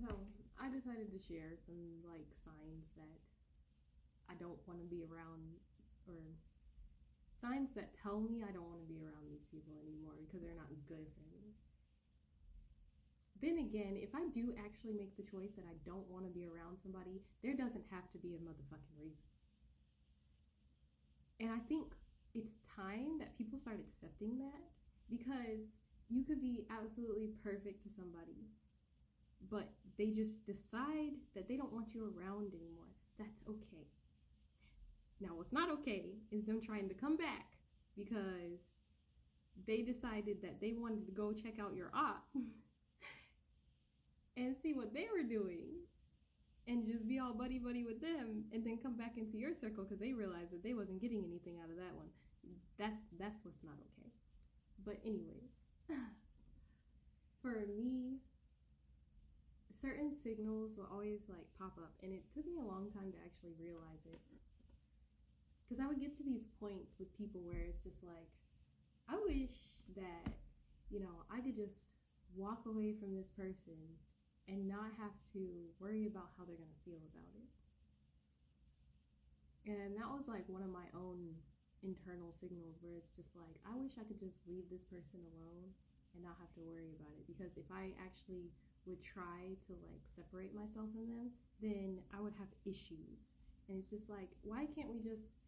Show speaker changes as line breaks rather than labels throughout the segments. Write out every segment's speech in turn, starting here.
So I decided to share some like signs that I don't want to be around, or signs that tell me I don't want to be around these people anymore because they're not good for me. Then again, if I do actually make the choice that I don't want to be around somebody, there doesn't have to be a motherfucking reason. And I think it's time that people start accepting that, because you could be absolutely perfect to somebody, but they just decide that they don't want you around anymore. That's okay. Now, what's not okay is them trying to come back because they decided that they wanted to go check out your op and see what they were doing and just be all buddy buddy with them and then come back into your circle because they realized that they wasn't getting anything out of that one. That's what's not okay. But anyways, for me, certain signals will always like pop up, and it took me a long time to actually realize it, because I would get to these points with people where it's just like, I wish that, I could just walk away from this person and not have to worry about how they're going to feel about it. And that was like one of my own internal signals where it's just like, I wish I could just leave this person alone and not have to worry about it. Because if I actually would try to like separate myself from them, then I would have issues. And it's just like, why can't we just,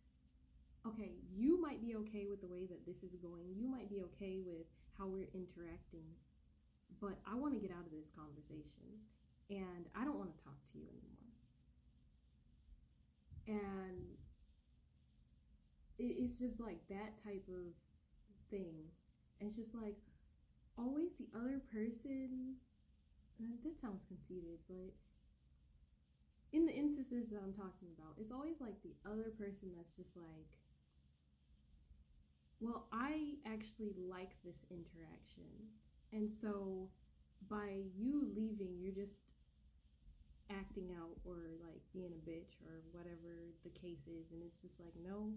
okay, you might be okay with the way that this is going, you might be okay with how we're interacting, but I want to get out of this conversation and I don't want to talk to you anymore. And it's just like that type of thing. And it's just like, always the other person, that sounds conceited, but in the instances that I'm talking about, it's always like the other person that's just like, well, I actually like this interaction. And so by you leaving, you're just acting out or like being a bitch or whatever the case is. And it's just like, no,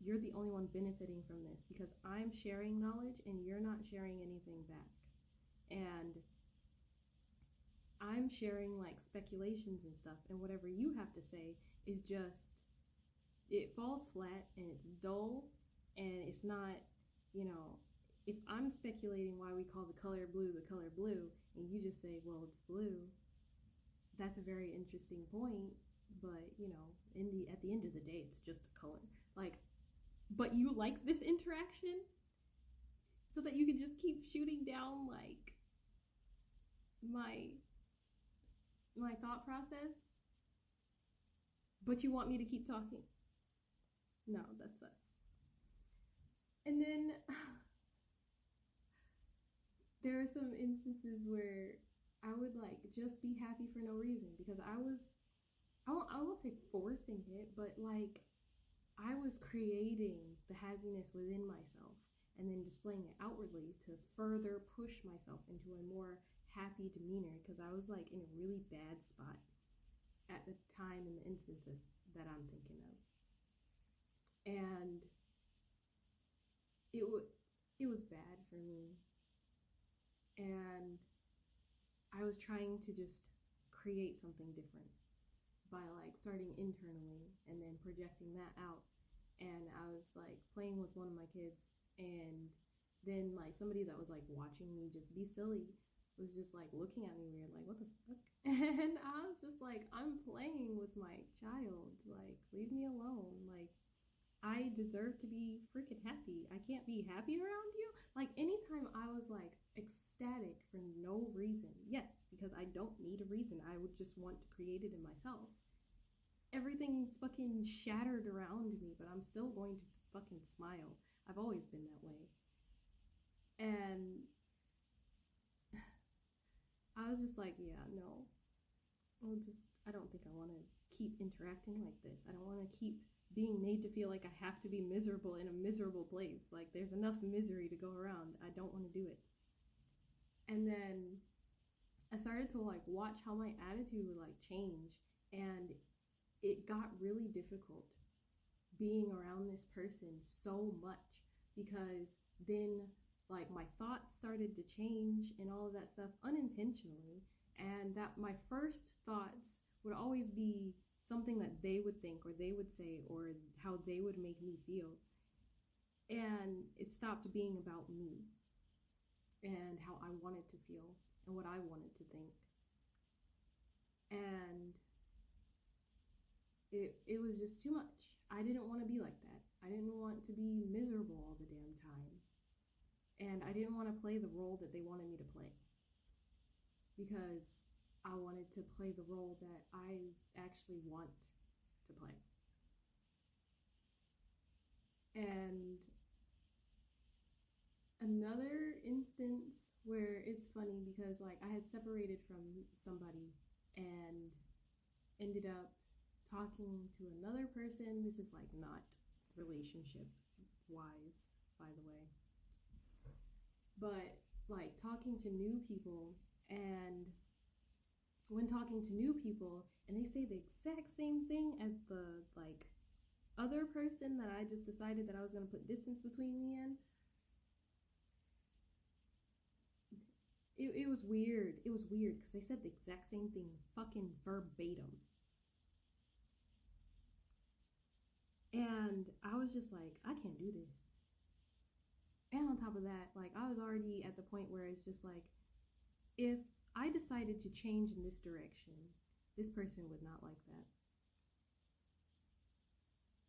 you're the only one benefiting from this because I'm sharing knowledge and you're not sharing anything back. And I'm sharing like speculations and stuff, and whatever you have to say is just, it falls flat and it's dull, and it's not, if I'm speculating why we call the color blue, and you just say, well, it's blue, that's a very interesting point, but at the end of the day, it's just a color. Like, but you like this interaction so that you can just keep shooting down like my thought process, but you want me to keep talking. No, that's us. And then there are some instances where I would like just be happy for no reason, because I won't say forcing it, but like I was creating the happiness within myself and then displaying it outwardly to further push myself into a more happy demeanor, because I was like in a really bad spot at the time in the instances that I'm thinking of. And it was bad for me, and I was trying to just create something different by like starting internally and then projecting that out. And I was like playing with one of my kids, and then like somebody that was like watching me just be silly was just like looking at me weird, like, what the fuck? And I was just like, I'm playing with my child, like, leave me alone. Like, I deserve to be freaking happy. I can't be happy around you. Like, anytime I was like ecstatic for no reason, yes, because I don't need a reason, I would just want to create it in myself, everything's fucking shattered around me, but I'm still going to fucking smile. I've always been that way. And I was just like, yeah, no. I don't think I want to keep interacting like this. I don't want to keep being made to feel like I have to be miserable in a miserable place. Like, there's enough misery to go around. I don't want to do it. And then I started to like watch how my attitude would like change, and it got really difficult being around this person so much, because then like my thoughts started to change and all of that stuff unintentionally, And that my first thoughts would always be something that they would think or they would say or how they would make me feel. And it stopped being about me and how I wanted to feel and what I wanted to think. And it was just too much. I didn't want to be like that. I didn't want to be miserable all the damn time. And I didn't want to play the role that they wanted me to play. Because I wanted to play the role that I actually want to play. And another instance where it's funny because like I had separated from somebody and ended up talking to another person. This is like not relationship wise, by the way, but like talking to new people. And when talking to new people and they say the exact same thing as the like other person that I just decided that I was going to put distance between me and, it was weird. It was weird because they said the exact same thing fucking verbatim. And I was just like, I can't do this. And on top of that, like I was already at the point where it's just like, if I decided to change in this direction, this person would not like that.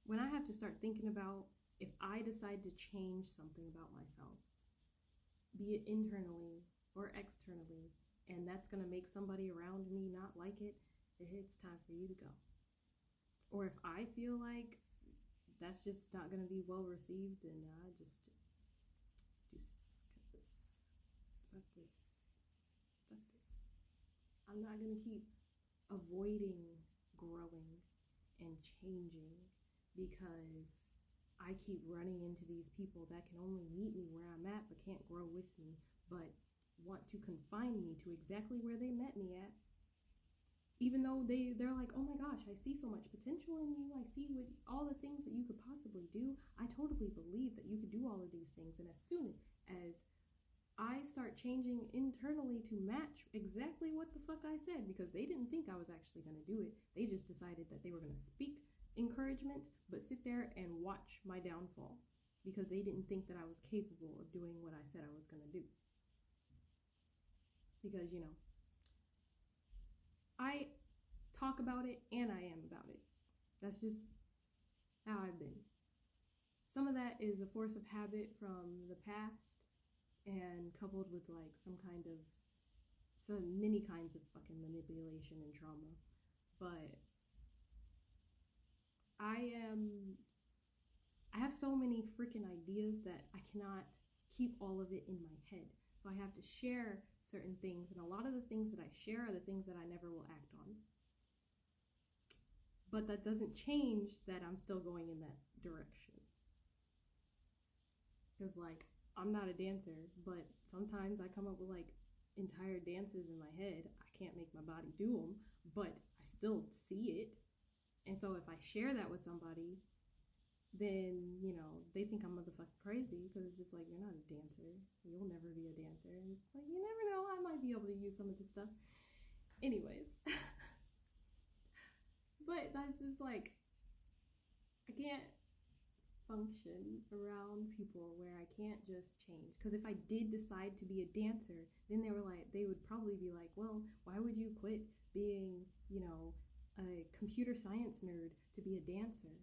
When I have to start thinking about if I decide to change something about myself, be it internally or externally, and that's going to make somebody around me not like it, it's time for you to go. Or if I feel like that's just not going to be well received, then I just fuck this. I'm not going to keep avoiding growing and changing because I keep running into these people that can only meet me where I'm at but can't grow with me, but want to confine me to exactly where they met me at. Even though they're like, oh my gosh, I see so much potential in you. I see what all the things that you could possibly do. I totally believe that you could do all of these things. And as soon as I start changing internally to match exactly what the fuck I said, because they didn't think I was actually going to do it. They just decided that they were going to speak encouragement, but sit there and watch my downfall because they didn't think that I was capable of doing what I said I was going to do. Because, you know, I talk about it and I am about it. That's just how I've been. Some of that is a force of habit from the past, and coupled with like some many kinds of fucking manipulation and trauma. But I have so many freaking ideas that I cannot keep all of it in my head. So I have to share certain things, and a lot of the things that I share are the things that I never will act on. But that doesn't change that I'm still going in that direction. Because like, I'm not a dancer, but sometimes I come up with like entire dances in my head. I can't make my body do them, but I still see it. And so if I share that with somebody, then, you know, they think I'm motherfucking crazy because it's just like, you're not a dancer. You'll never be a dancer. And it's like, you never know. I might be able to use some of this stuff. Anyways. But that's just like, I can't function around people where I can't just change. Because if I did decide to be a dancer, then they would probably be like, well, why would you quit being, you know, a computer science nerd to be a dancer?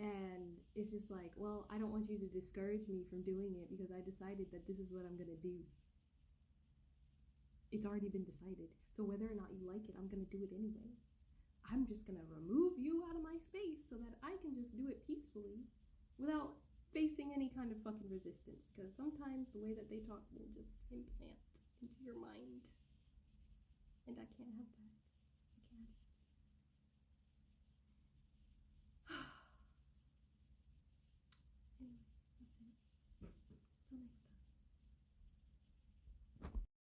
And it's just like, well, I don't want you to discourage me from doing it because I decided that this is what I'm going to do. It's already been decided. So whether or not you like it, I'm going to do it anyway. I'm just going to remove you out of my space so that I can just do it peacefully without facing any kind of fucking resistance. Because sometimes the way that they talk will just implant into your mind. And I can't have that.